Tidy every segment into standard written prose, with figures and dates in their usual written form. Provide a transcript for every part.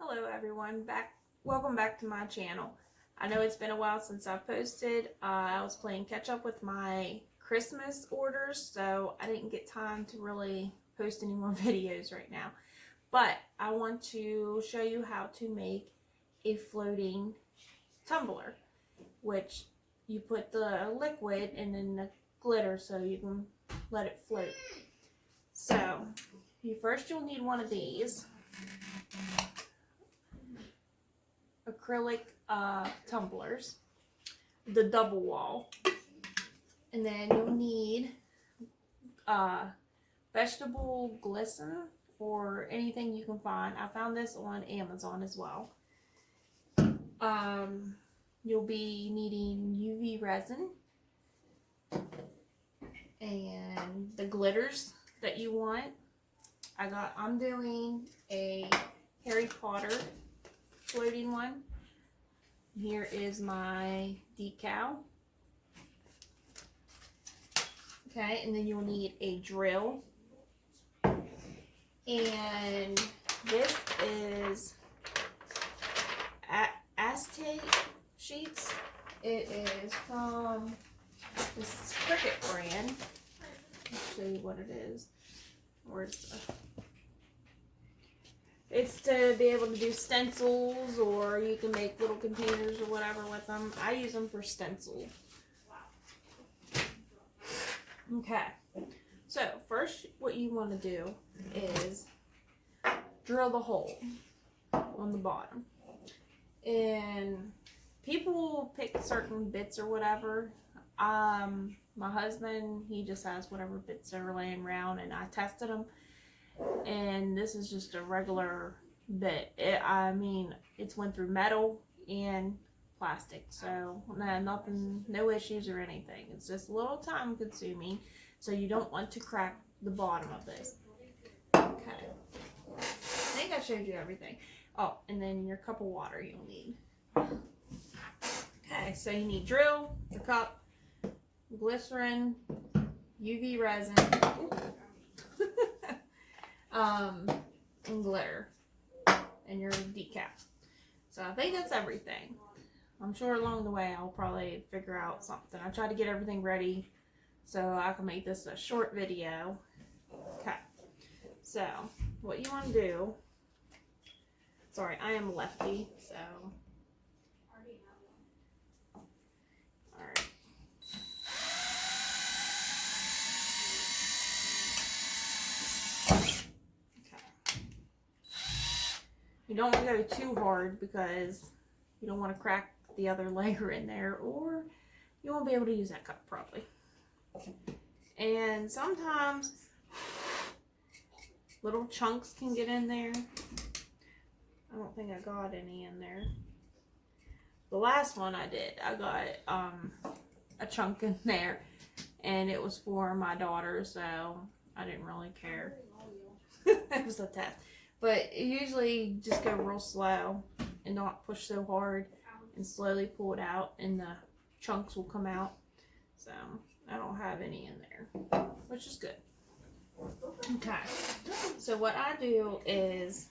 Hello everyone, welcome back to my channel. I know it's been a while since I've posted. I was playing catch up with my Christmas orders, so I didn't get time to really post any more videos right now. But I want to show you how to make a floating tumbler, which you put the liquid and then the glitter so you can let it float. So you'll need one of these acrylic tumblers, the double wall, and then you'll need vegetable glycerin or anything you can find. I found this on Amazon as well. You'll be needing UV resin and the glitters that you want. I'm doing a Harry Potter floating one. Here is my decal. Okay, and then you'll need a drill. And this is acetate sheets. It is from this Cricket brand. I'll show you what it is. It's to be able to do stencils, or you can make little containers or whatever with them. I use them for stencils. Okay, so first what you want to do is drill the hole on the bottom. And people pick certain bits or whatever. My husband, he just has whatever bits are laying around, and I tested them. And this is just a regular bit. It's went through metal and plastic, so no issues or anything. It's just a little time consuming, so you don't want to crack the bottom of this. Okay, I think I showed you everything. Oh, and then your cup of water you'll need. Okay, so you need drill, the cup, glycerin, UV resin, and glitter, and your decal. So I think that's everything. I'm sure along the way I'll probably figure out something. I tried to get everything ready so I can make this a short video. Okay, so what you want to do, sorry, I am lefty, so alright. You don't want to go too hard because you don't want to crack the other layer in there, or you won't be able to use that cup properly. And sometimes little chunks can get in there. I don't think I got any in there. The last one I did, I got a chunk in there, and it was for my daughter, so I didn't really care. It was a test. But usually just go real slow and not push so hard, and slowly pull it out, and the chunks will come out. So I don't have any in there, which is good. Okay, so what I do is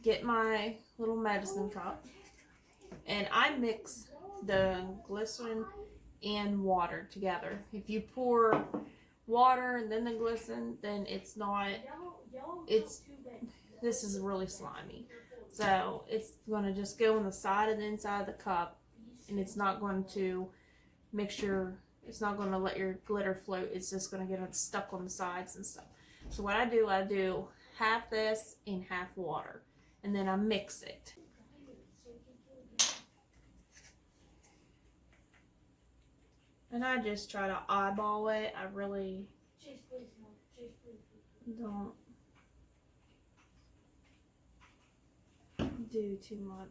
get my little medicine cup, and I mix the glycerin and water together. If you pour water and then the glycerin, then this is really slimy. So it's going to just go on the side and the inside of the cup, and it's not going to it's not going to let your glitter float. It's just going to get stuck on the sides and stuff. So what I do half this and half water, and then I mix it. And I just try to eyeball it. I really don't do too much.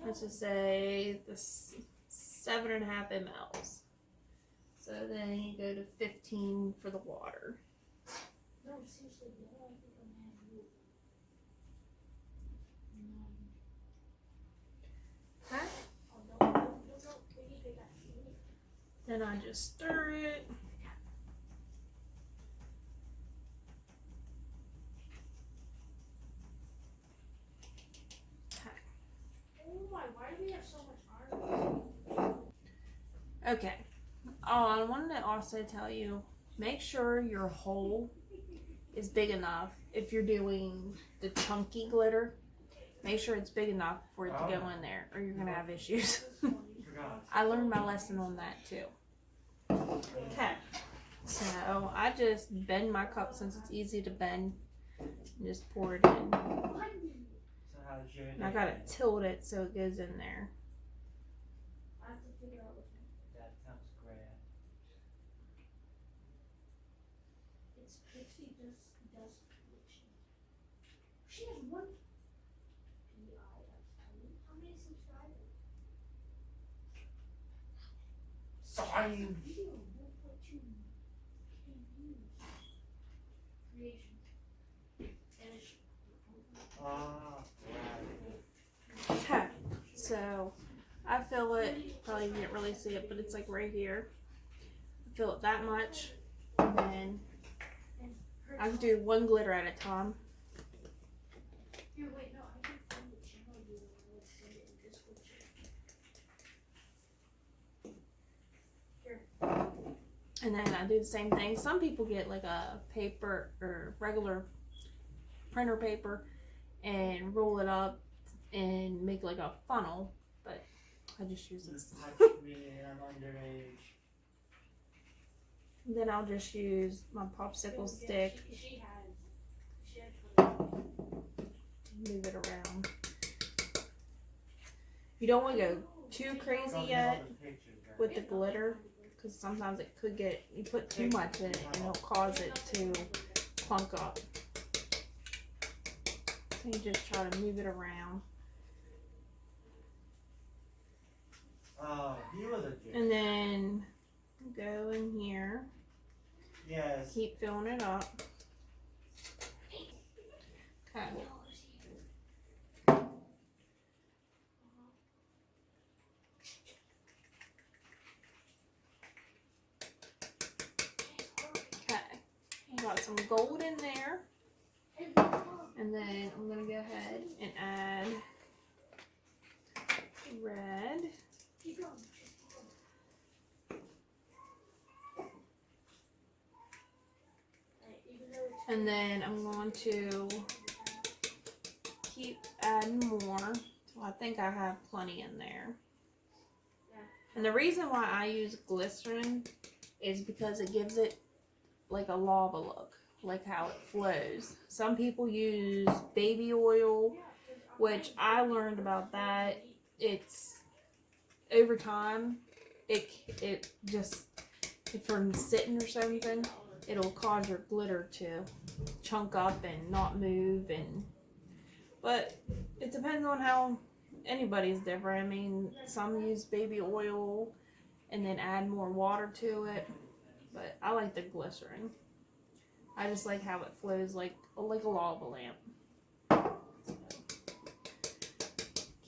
Let's just say this 7.5 mLs. So then you go to 15 for the water. Okay. Then I just stir it. Why do we have so much iron? Okay. Oh, I wanted to also tell you, make sure your hole is big enough. If you're doing the chunky glitter, make sure it's big enough for it to go in there, or you're gonna have issues. I learned my lesson on that too. Okay, so I just bend my cup since it's easy to bend. And just pour it in. And I gotta tilt it so it goes in there. I have to figure out which one. That sounds great. It's Pixie does collection. She has one. How many subscribers? Sign. Video 1.2 views. Creation. Okay, so I fill it, probably can't really see it, but it's like right here. I fill it that much, and then I can do one glitter at a time. Here, wait, no, I can find the channel you want to send it in Discord chat. Here. And then I do the same thing. Some people get like a paper or regular printer paper and roll it up and make like a funnel, but I just use this. Touch me, I'm underage. Then I'll just use my popsicle stick, She had move it around. You don't want to go too crazy yet with the glitter, because sometimes it could get, you put too much in it and it'll cause it to clunk up. So you just try to move it around. Oh, he was a jerk. And then go in here. Yes. Keep filling it up. Okay. Okay. I got some gold in there. And then I'm going to go ahead and add red. Keep going. And then I'm going to keep adding more. So I think I have plenty in there. And the reason why I use glycerin is because it gives it like a lava look, like how it flows. Some people use baby oil, which I learned about that. It's over time, it just, if you're sitting or something, it'll cause your glitter to chunk up and not move, and but it depends on how anybody's different. I mean, some use baby oil and then add more water to it, but I like the glycerin. I just like how it flows like a lava lamp.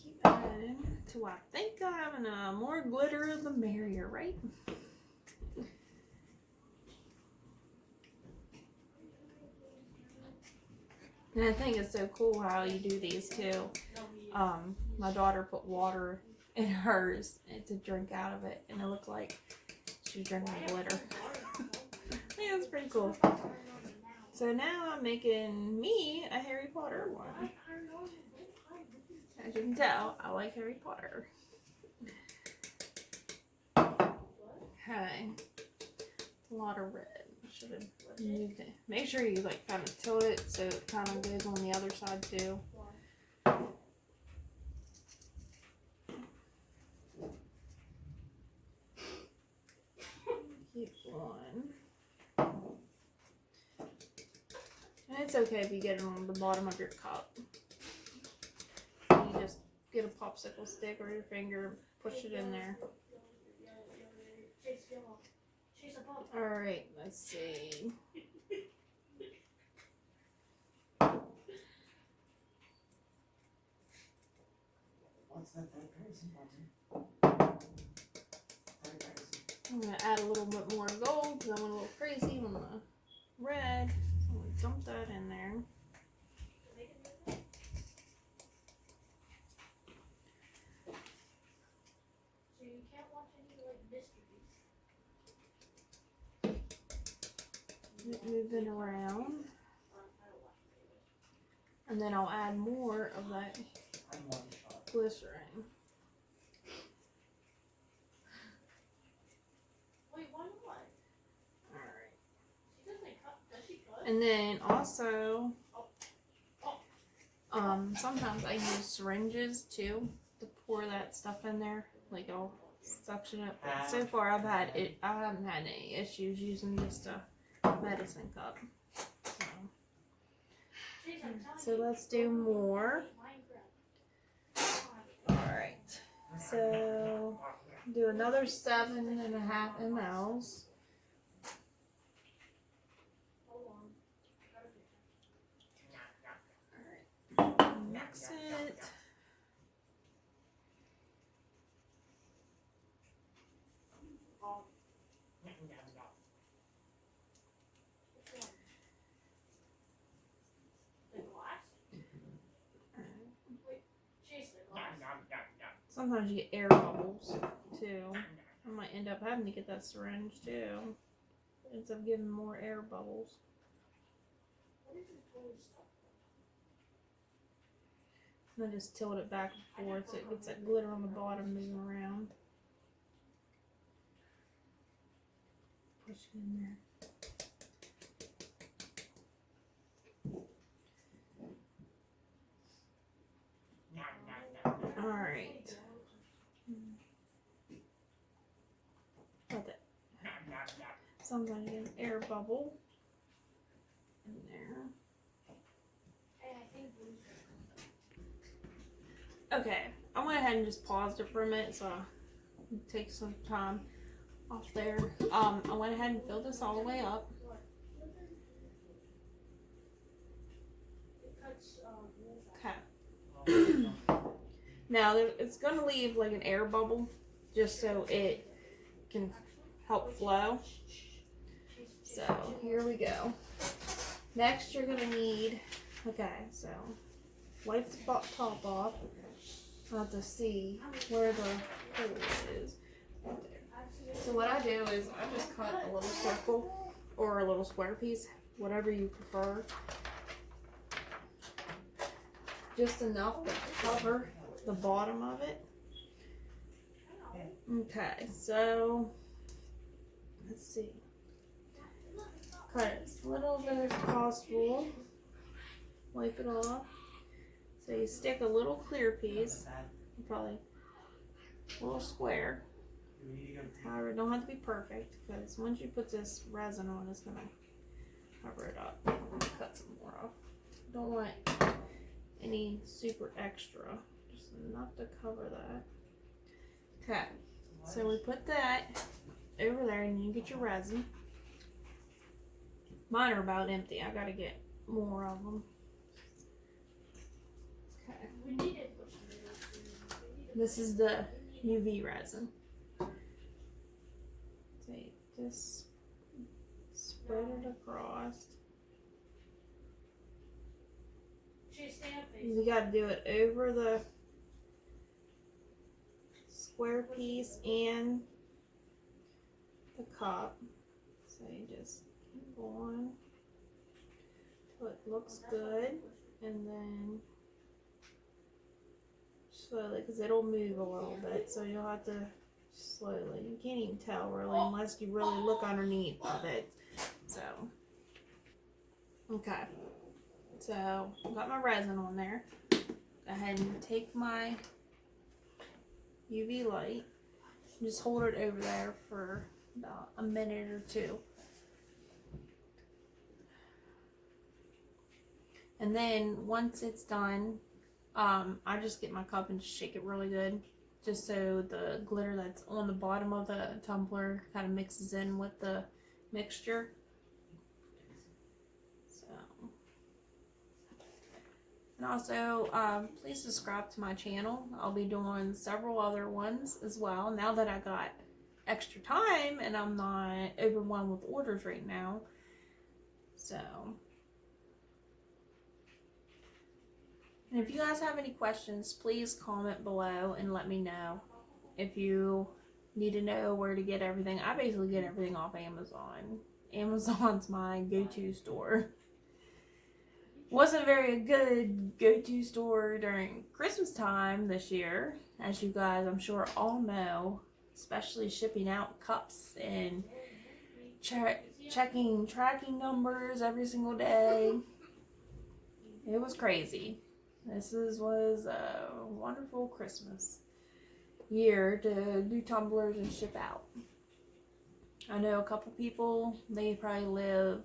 Keep adding till I think I have enough. More glitter the merrier, right? And I think it's so cool how you do these too. My daughter put water in hers and to drink out of it, and it looked like she was drinking glitter. Yeah, it's pretty cool. So now I'm making me a Harry Potter one. As you can tell, I like Harry Potter. Okay. A lot of red. Should have moved it. Make sure you like kind of tilt it so it kind of goes on the other side too. Keep going. And it's okay if you get it on the bottom of your cup. You just get a popsicle stick or your finger, push it in there. Alright, let's see. What's that third person button? Third person. I'm going to add a little bit more gold because I went a little crazy on the red. So I'm going to dump that in there. Move it around. And then I'll add more of that I'm one shot. glycerin. Wait, why not? Alright. She doesn't cut. Does she cut? And then also, sometimes I use syringes too to pour that stuff in there. Like I'll suction it. But so far I haven't had any issues using just a medicine cup. So let's do more. Alright. So do another 7.5 mLs. Mix it. Sometimes you get air bubbles too. I might end up having to get that syringe too. Ends up giving more air bubbles. And then just tilt it back and forth so it gets that glitter on the bottom moving around. Push it in there. Alright. Got that. Sometimes you get an air bubble in there. Okay, I went ahead and just paused it for a minute so I'll take some time off there. I went ahead and filled this all the way up. Okay. Now it's gonna leave like an air bubble just so it can help flow. So here we go. Next you're gonna need, okay, so wipe the top off. I'll have to see where the hole is. So what I do is I just cut a little circle or a little square piece, whatever you prefer. Just enough to cover the bottom of it. Okay, so let's see. Cut it as little bit as possible. Wipe it off. So you stick a little clear piece, probably a little square. However, it don't have to be perfect because once you put this resin on, it's gonna cover it up. Cut some more off. Don't want any super extra, just enough to cover that. Okay, so we put that over there, and you get your resin. Mine are about empty. I gotta get more of them. Okay. This is the UV resin. Take this, spread it across. You gotta do it over the square piece and the cup. So you just keep going till it looks good, and then slowly, because it'll move a little bit, so you'll have to slowly. You can't even tell really unless you really look underneath of it. So, okay. So, got my resin on there. Go ahead and take my UV light. Just hold it over there for about a minute or two. And then once it's done, I just get my cup and shake it really good, just so the glitter that's on the bottom of the tumbler kind of mixes in with the mixture. So, and also, please subscribe to my channel. I'll be doing several other ones as well now that I got extra time and I'm not overwhelmed with orders right now. So, and if you guys have any questions, please comment below and let me know. If you need to know where to get everything, I basically get everything off Amazon. Amazon's my go-to store. Wasn't very good go-to store during Christmas time this year, as you guys I'm sure all know, especially shipping out cups and checking tracking numbers every single day. It was crazy. Was a wonderful Christmas year to do tumblers and ship out. I know a couple people, they probably live,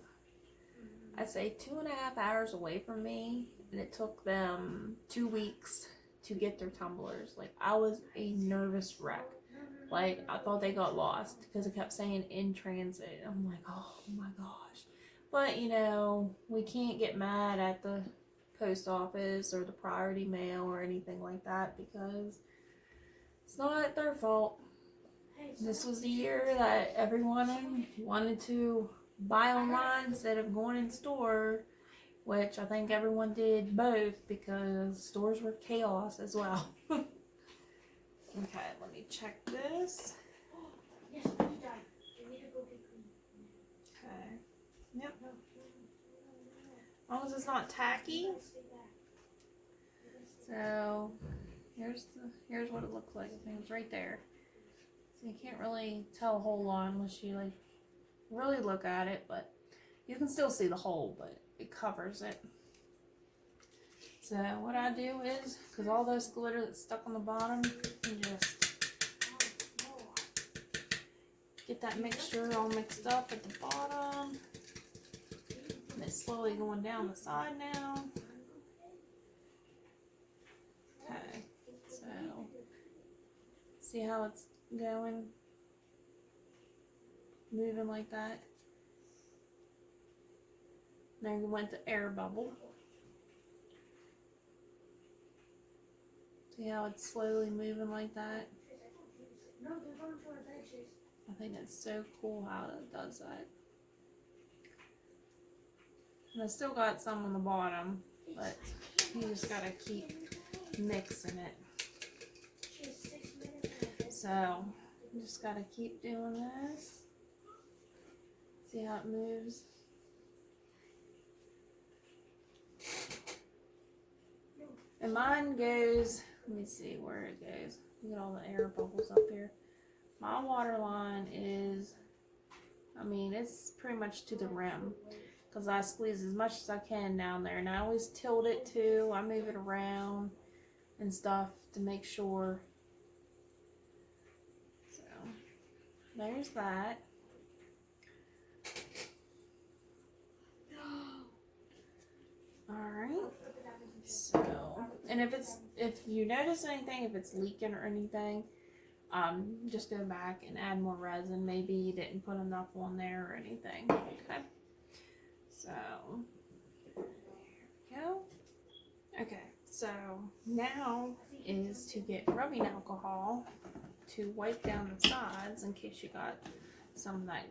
I'd say 2.5 hours away from me, and it took them 2 weeks to get their tumblers. Like, I was a nervous wreck. Like, I thought they got lost because it kept saying in transit. I'm like, oh my gosh. But, you know, we can't get mad at the post office or the priority mail or anything like that because it's not their fault. This was the year that everyone wanted to buy online instead of going in store, which I think everyone did both because stores were chaos as well. Okay, let me check this. Yes, please die. I need to go get clean. Okay. Yep. As long as it's not tacky. So here's what it looked like. I think it's right there. So you can't really tell a whole lot unless you like really look at it, but you can still see the hole, but it covers it. So what I do is, because all this glitter that's stuck on the bottom, you just get that mixture all mixed up at the bottom. And it's slowly going down the side now. Okay, so see how it's going? Moving like that. Now you went to air bubble. See how it's slowly moving like that? No, they're going to our benches. I think it's so cool how it does that. And I still got some on the bottom, but you just gotta keep mixing it. So, you just gotta keep doing this. See how it moves? And mine goes, let me see where it goes. Look at all the air bubbles up here. My water line is, I mean, it's pretty much to the rim. Because I squeeze as much as I can down there. And I always tilt it too. I move it around and stuff to make sure. So, there's that. Alright. So, and if you notice anything, if it's leaking or anything, just go back and add more resin. Maybe you didn't put enough on there or anything. Okay. So, there we go. Okay, so now is to get rubbing alcohol to wipe down the sides in case you got some of that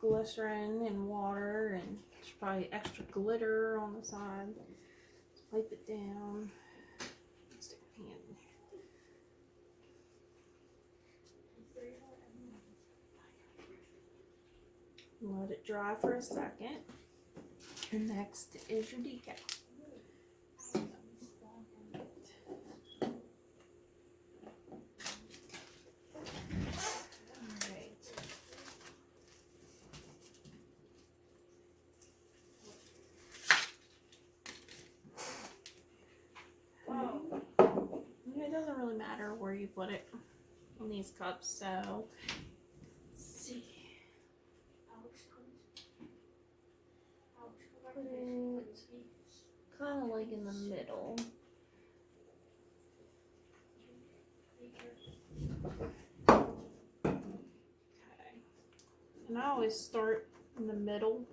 glycerin and water, and there's probably extra glitter on the side. Just wipe it down. Stick a hand in here. Let it dry for a second. And next is your decal. It doesn't really matter where you put it on these cups, so let's see. Put it kind of like in the middle. Okay. And I always start in the middle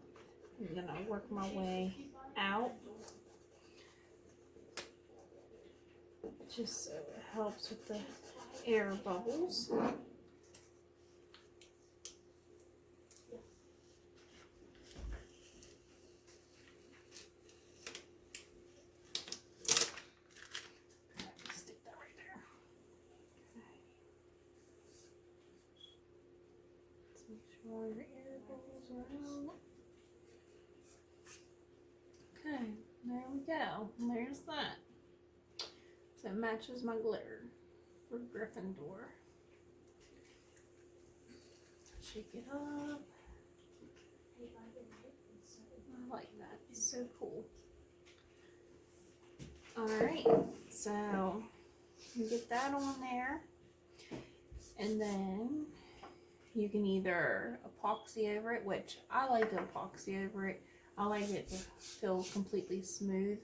and then I work my way out. Just so it helps with the air bubbles. Stick that right there. Okay. Let's make sure your air bubbles are out. we go. And there's that. So it matches my glitter for Gryffindor. Shake it up. I like that. It's so cool. Alright, so you get that on there. And then you can either epoxy over it, which I like to epoxy over it. I like it to feel completely smooth.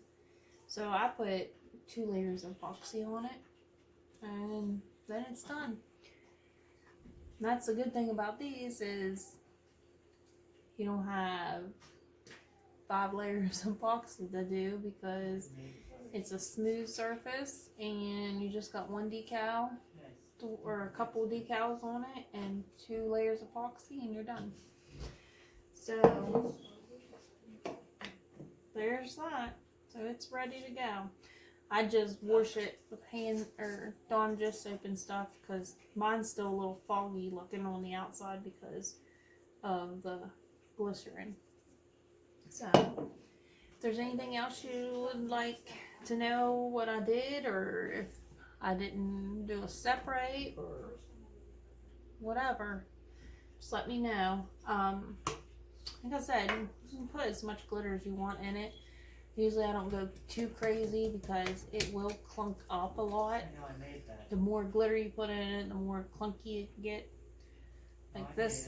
So I put 2 layers of epoxy on it. And then it's done. And that's the good thing about these is you don't have 5 layers of epoxy to do because it's a smooth surface and you just got 1 decal or a couple decals on it and 2 layers of epoxy and you're done. So there's that. So it's ready to go. I just wash it with hand or Dawn just soap and stuff because mine's still a little foggy looking on the outside because of the glycerin. So if there's anything else you would like to know what I did, or if I didn't do a separate or whatever, just let me know. Like I said, you can put as much glitter as you want in it. Usually I don't go too crazy because it will clunk up a lot. I know, I made that. The more glitter you put in it, the more clunky it can get. Like this,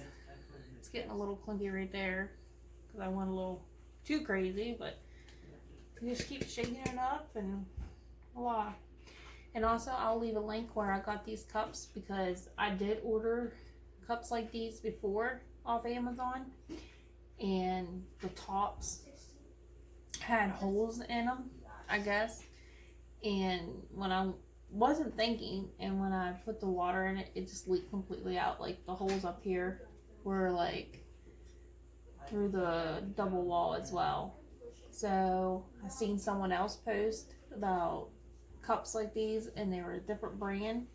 it's getting a little clunky right there because I went a little too crazy, but you just keep shaking it up and voila. And also I'll leave a link where I got these cups because I did order cups like these before off Amazon and the tops had holes in them, I guess. And when I wasn't thinking and when I put the water in it, it just leaked completely out. Like the holes up here were like through the double wall as well. So I seen someone else post about cups like these and they were a different brand,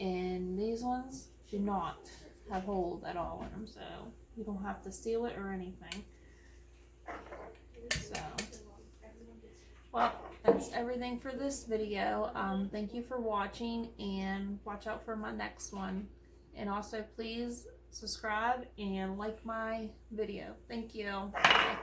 and these ones do not have holes at all in them, so you don't have to seal it or anything. So well, that's everything for this video. Thank you for watching and watch out for my next one, and also please subscribe and like my video. Thank you. Bye.